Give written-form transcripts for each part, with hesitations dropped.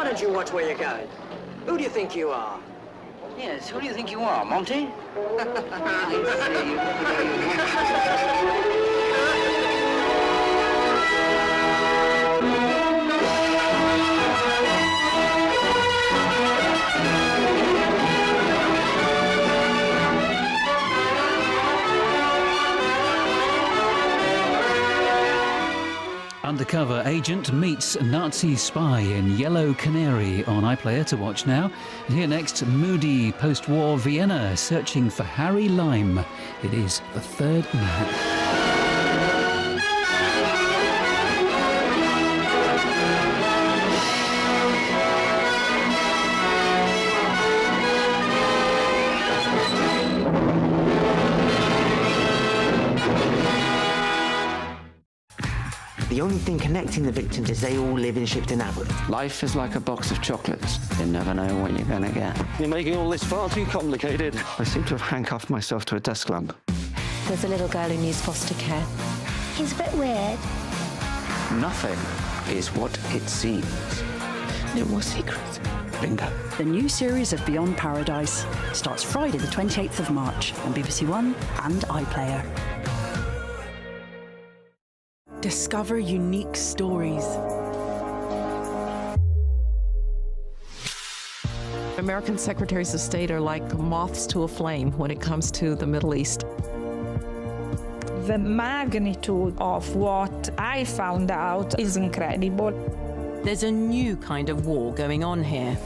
don't you watch where you're going? Who do you think you are? Yes, who do you think you are, Monty? Undercover agent meets Nazi spy in Yellow Canary on iPlayer to watch now. And here next, moody post-war Vienna searching for Harry Lime. It is The Third Man. The only thing connecting the victims is they all live in Shipton Abbot. Life is like a box of chocolates. You never know what you're going to get. You're making all this far too complicated. I seem to have handcuffed myself to a desk lamp. There's a little girl who needs foster care. He's a bit weird. Nothing is what it seems. No more secrets. Bingo. The new series of Beyond Paradise starts Friday the 28th of March on BBC One and iPlayer. Discover unique stories. American secretaries of state are like moths to a flame when it comes to the Middle East. The magnitude of what I found out is incredible. There's a new kind of war going on here.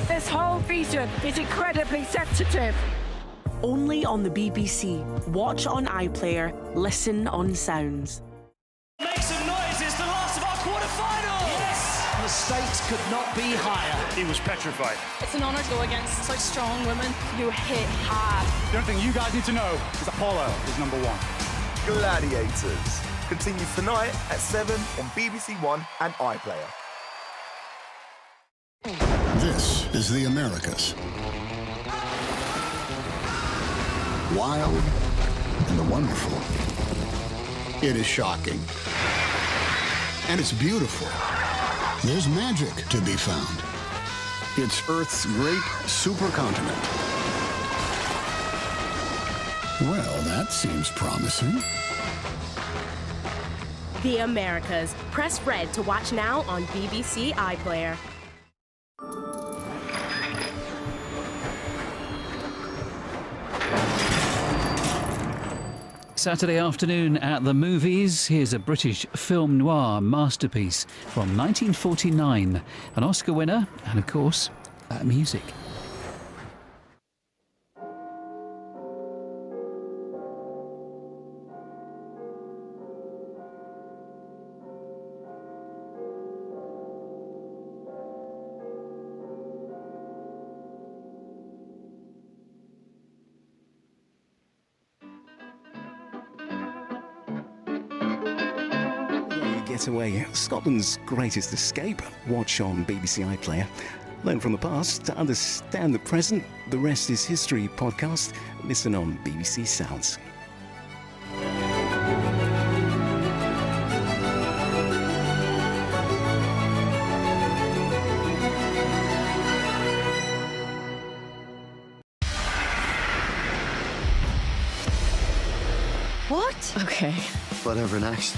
This whole region is incredibly sensitive. Only on the BBC. Watch on iPlayer, listen on Sounds. Make some noise, it's the last of our quarterfinals! Yes! The stakes could not be higher. He was petrified. It's an honour to go against such strong women who hit hard. The only thing you guys need to know is Apollo is number one. Gladiators continues tonight at 7 on BBC One and iPlayer. This is the Americas. Wild and the wonderful. It is shocking. And it's beautiful. There's magic to be found. It's Earth's great supercontinent. Well, that seems promising. The Americas. Press red to watch now on BBC iPlayer. Saturday afternoon at the movies. Here's a British film noir masterpiece from 1949. An Oscar winner and, of course, music. Getaway, Scotland's greatest escape. Watch on BBC iPlayer. Learn from the past to understand the present. The Rest is History podcast. Listen on BBC Sounds. What? Okay. Whatever next.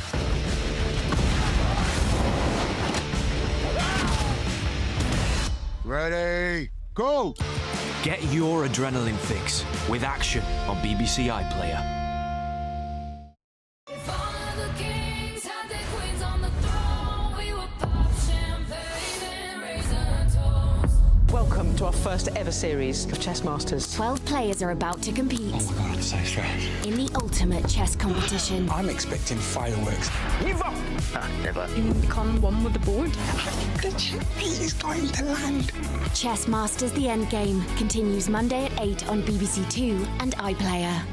Ready, go! Get your adrenaline fix with Action on BBC iPlayer. Welcome to our first ever series of Chess Masters. 12 players are about to compete. Oh my God, I'm so stressed. In the ultimate chess competition. I'm expecting fireworks. Give up! Never. You become one with the board. I think the checkmate is going to land. Chess Masters The Endgame continues Monday at 8 on BBC Two and iPlayer.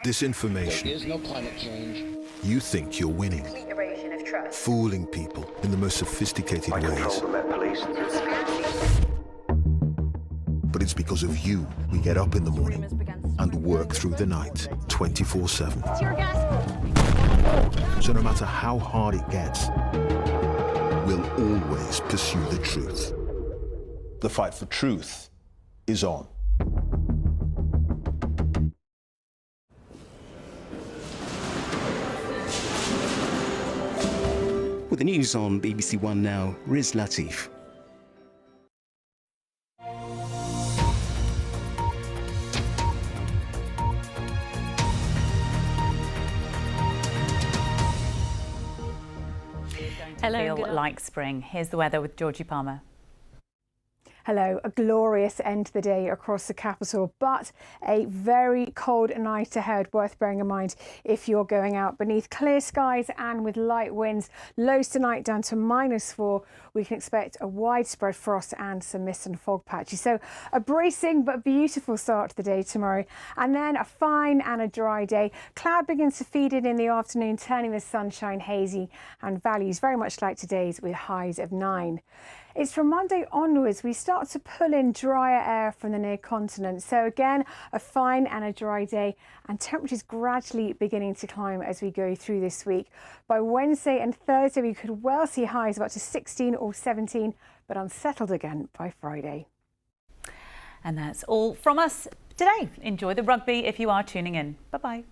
Disinformation. There is no climate change. You think you're winning. Fooling people in the most sophisticated ways. But it's because of you we get up in the morning and work through the night 24/7. So no matter how hard it gets, will always pursue the truth. The fight for truth is on. With the news on BBC One now, Riz Latif. Hello. Feel like spring. Here's the weather with Georgie Palmer. Hello, a glorious end to the day across the capital, but a very cold night ahead, worth bearing in mind if you're going out beneath clear skies and with light winds. Lows tonight down to -4. We can expect a widespread frost and some mist and fog patches. So a bracing but beautiful start to the day tomorrow. And then a fine and a dry day. Cloud begins to feed in the afternoon, turning the sunshine hazy, and values very much like today's with highs of 9. It's from Monday onwards we start to pull in drier air from the near continent. So again, a fine and a dry day, and temperatures gradually beginning to climb as we go through this week. By Wednesday and Thursday, we could well see highs of up to 16 or 17, but unsettled again by Friday. And that's all from us today. Enjoy the rugby if you are tuning in. Bye-bye.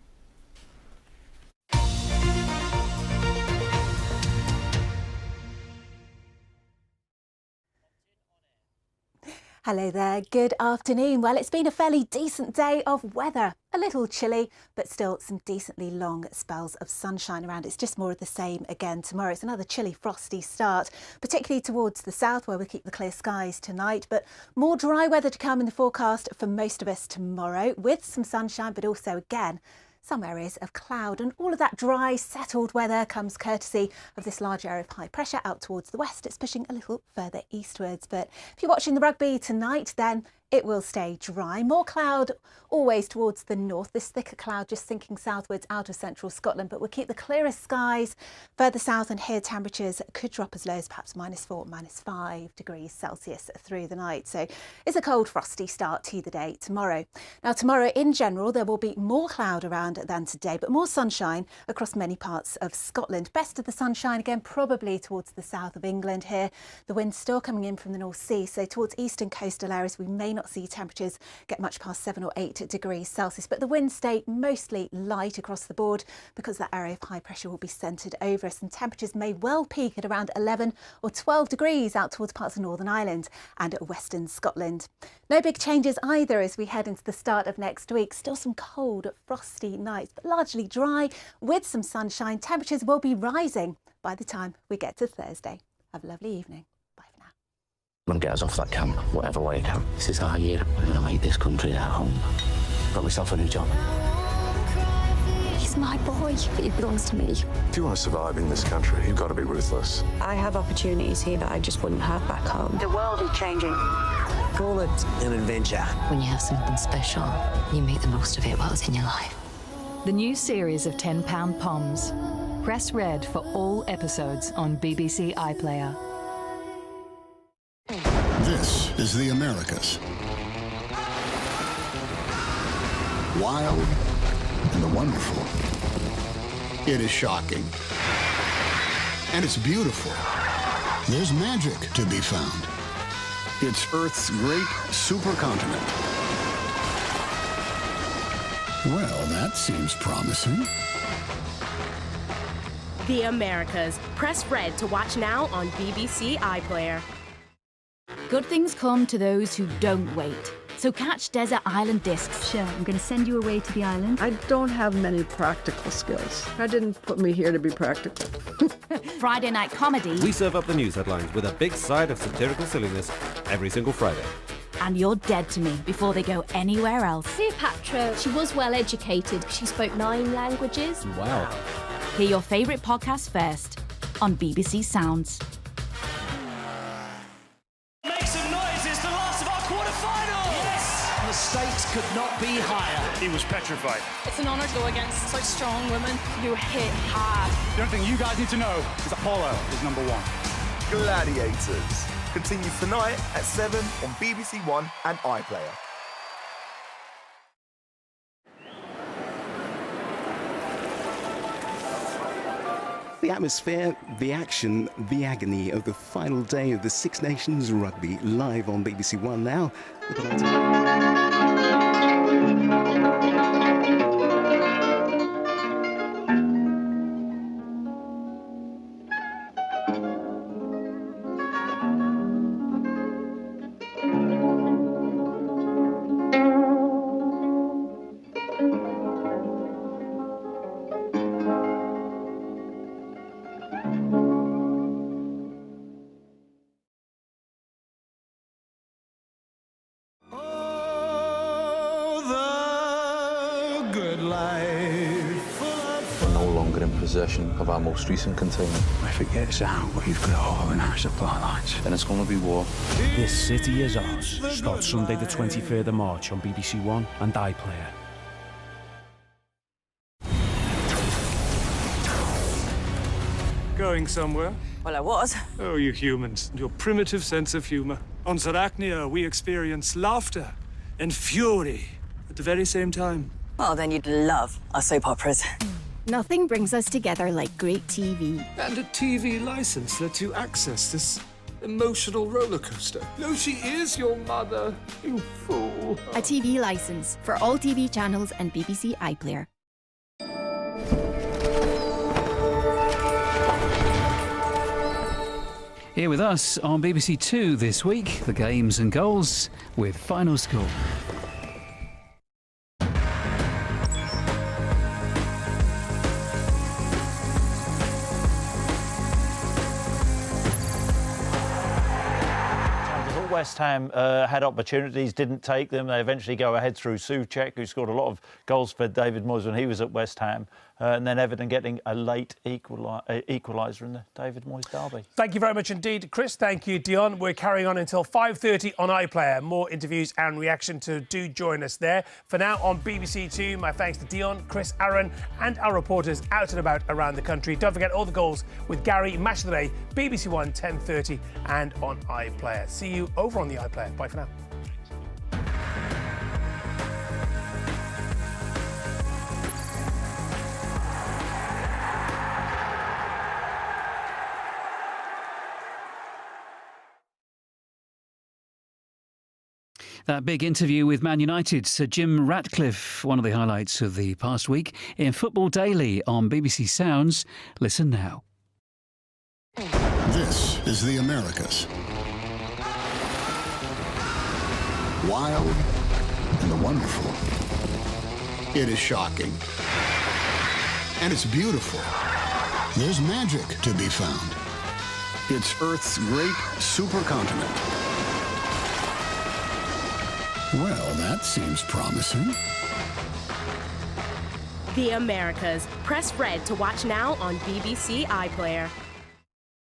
Hello there, good afternoon. Well, it's been a fairly decent day of weather. A little chilly, but still some decently long spells of sunshine around. It's just more of the same again tomorrow. It's another chilly, frosty start, particularly towards the south where we keep the clear skies tonight. But more dry weather to come in the forecast for most of us tomorrow, with some sunshine, but also again, some areas of cloud, and all of that dry, settled weather comes courtesy of this large area of high pressure out towards the west. It's pushing a little further eastwards. But if you're watching the rugby tonight, then it will stay dry. More cloud always towards the north. This thicker cloud just sinking southwards out of central Scotland, but we'll keep the clearest skies further south, and here temperatures could drop as low as perhaps -4, -5 degrees Celsius through the night. So it's a cold, frosty start to the day tomorrow. Now tomorrow in general, there will be more cloud around than today, but more sunshine across many parts of Scotland. Best of the sunshine again, probably towards the south of England here. The wind's still coming in from the North Sea, so towards eastern coastal areas, we may not see temperatures get much past 7 or 8 degrees Celsius, but the winds stay mostly light across the board because that area of high pressure will be centred over us, and temperatures may well peak at around 11 or 12 degrees out towards parts of Northern Ireland and western Scotland. No big changes either as we head into the start of next week. Still some cold, frosty nights, but largely dry with some sunshine. Temperatures will be rising by the time we get to Thursday. Have a lovely evening. And get us off that camp, whatever way I can. This is our year. We're going to make this country our home. Got myself a new job. He's my boy. He belongs to me. If you want to survive in this country, you've got to be ruthless. I have opportunities here that I just wouldn't have back home. The world is changing. Call it an adventure. When you have something special, you make the most of it while it's in your life. The new series of £10 Poms. Press red for all episodes on BBC iPlayer. This is the Americas. Wild and the wonderful. It is shocking. And it's beautiful. There's magic to be found. It's Earth's great supercontinent. Well, that seems promising. The Americas. Press red to watch now on BBC iPlayer. Good things come to those who don't wait. So catch Desert Island Discs. Sure, I'm going to send you away to the island. I don't have many practical skills. I didn't put me here to be practical. Friday night comedy. We serve up the news headlines with a big side of satirical silliness every single Friday. And you're dead to me before they go anywhere else. Cleopatra, she was well educated. She spoke 9 languages. Wow. Hear your favourite podcast first on BBC Sounds. The stakes could not be higher. He was petrified. It's an honour to go against such strong women who hit hard. The only thing you guys need to know is Apollo is number 1. Gladiators continues tonight at 7 on BBC One and iPlayer. The atmosphere, the action, the agony of the final day of the Six Nations Rugby, live on BBC One now. We're no longer in possession of our most recent container. If it gets out, we've got all in our supply lines. Then it's going to be war. This City Is Ours starts Sunday the 23rd of March on BBC One and iPlayer. Going somewhere? Well, I was. Oh, you humans, your primitive sense of humor. On Zarachnia, we experience laughter and fury at the very same time. Well, then you'd love our soap operas. Nothing brings us together like great TV. And a TV license lets you access this emotional roller coaster. No, she is your mother, you fool. A TV license for all TV channels and BBC iPlayer. Here with us on BBC Two this week, the games and goals with Final Score. West Ham had opportunities, didn't take them. They eventually go ahead through Souček, who scored a lot of goals for David Moyes when he was at West Ham. And then Everton getting a late equaliser in the David Moyes derby. Thank you very much indeed, Chris. Thank you, Dion. We're carrying on until 5:30 on iPlayer. More interviews and reaction, so do join us there. For now, on BBC Two, my thanks to Dion, Chris, Aaron and our reporters out and about around the country. Don't forget all the goals with Gary, Match of the Day, BBC One, 10:30 and on iPlayer. See you over on the iPlayer. Bye for now. That big interview with Man United's Sir Jim Ratcliffe, one of the highlights of the past week in Football Daily on BBC Sounds. Listen now. This is the Americas. Wild and the wonderful. It is shocking. And it's beautiful. There's magic to be found. It's Earth's great supercontinent. Well, that seems promising. The Americas. Press red to watch now on BBC iPlayer.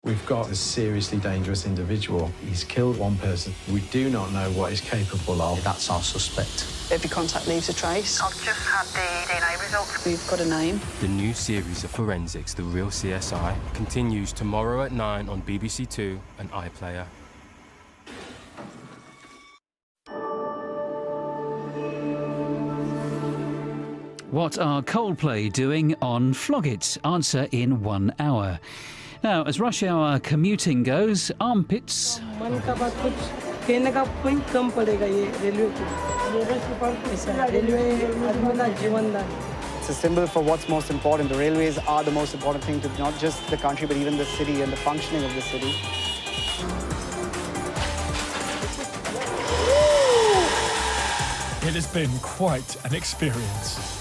We've got a seriously dangerous individual. He's killed one person. We do not know what he's capable of. That's our suspect. Every contact leaves a trace. I've just had the DNA results. We've got a name. The new series of Forensics, The Real CSI, continues tomorrow at 9 on BBC Two and iPlayer. What are Coldplay doing on Flog It? Answer in 1 hour. Now, as rush hour commuting goes, armpits. It's a symbol for what's most important. The railways are the most important thing to not just the country, but even the city and the functioning of the city. It has been quite an experience.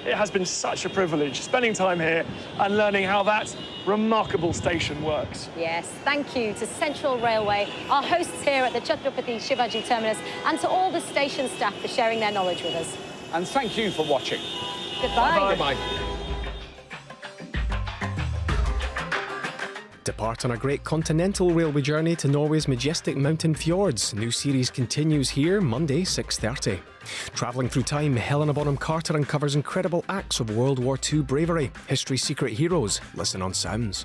It has been such a privilege spending time here and learning how that remarkable station works. Yes, thank you to Central Railway, our hosts here at the Chhatrapati Shivaji Terminus, and to all the station staff for sharing their knowledge with us. And thank you for watching. Goodbye. Goodbye. Depart on a great continental railway journey to Norway's majestic mountain fjords. New series continues here Monday, 6:30. Travelling through time, Helena Bonham Carter uncovers incredible acts of World War II bravery. History's secret heroes. Listen on Sounds.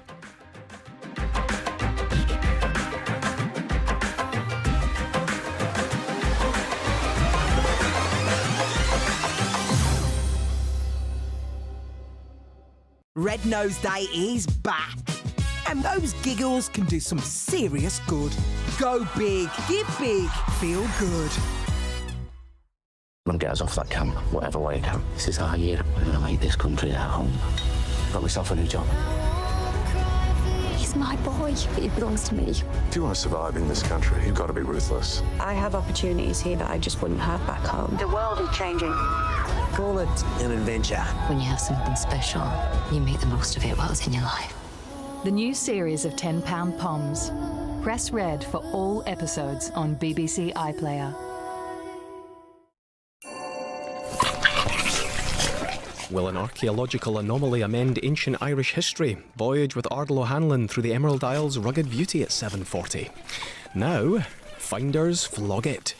Red Nose Day is back. And those giggles can do some serious good. Go big, give big, feel good. I'm gonna get us off that camp, whatever way I can. This is our year. We're gonna make this country our home. Got myself a new job. He's my boy. He belongs to me. If you want to survive in this country, you've got to be ruthless. I have opportunities here that I just wouldn't have back home. The world is changing. Call it an adventure. When you have something special, you make the most of it while it's in your life. The new series of £10 Poms. Press red for all episodes on BBC iPlayer. Will an archaeological anomaly amend ancient Irish history? Voyage with Ardal O'Hanlon through the Emerald Isle's rugged beauty at 7:40. Now, finders flog it.